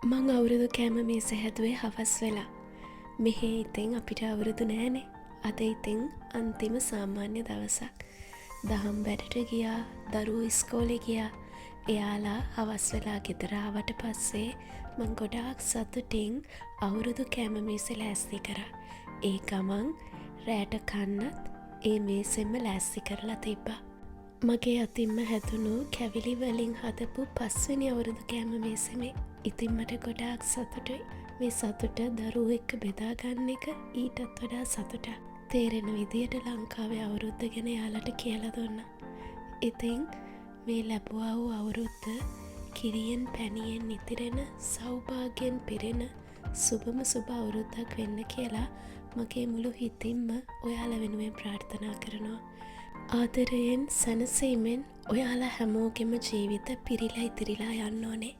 මං අවුරුදු කෑම මේස හැදුවේ හවස් වෙලා. මෙහෙ ඉතින් අපිට අවුරුදු නෑනේ. අද ඉතින් අන්තිම සාමාන්‍ය දවසක්. දහම් වැඩට ගියා, දරුවෝ ඉස්කෝලේ ගියා. එයාලා හවස් වෙලා ගෙදර ආවට පස්සේ මං ගොඩාක් සතුටින් අවුරුදු කෑම මේස ලෑස්ති කරා. ඒ ගමන් රෑට කන්නත් ඒ මේසෙන්ම ලෑස්ති කරලා තිබ්බා. මගේ අතින්ම හැදුණු කැවිලි වලින් හදපු 5 වෙනි අවුරුදු කෑම මේසෙමේ. ඉතින් මට ගොඩාක් සතුටුයි. මේ සතුට දරුවෝ එක්ක බෙදා ගන්න එක ඊටත් වඩා සතුටක්. තේරෙන විදියට ලංකාවේ අවුරුද්ද ගැන යාලට කියලා දුන්නා. ඉතින් මේ ලැබුවා වූ අවුරුද්ද කිරියෙන් පැණියෙන් ඉතිරෙන සෞභාග්‍යයෙන් පිරෙන සුබම සුබ අවුරුද්දක් වෙන්න කියලා මගේ මුළු හිතින්ම ඔයාලා වෙනුවෙන් ප්‍රාර්ථනා කරනවා. ආදරයෙන් සැනසීමෙන් ඔයාලා හැමෝගෙම ජීවිත පිරීලා ඉතිරිලා යන්න ඕනේ.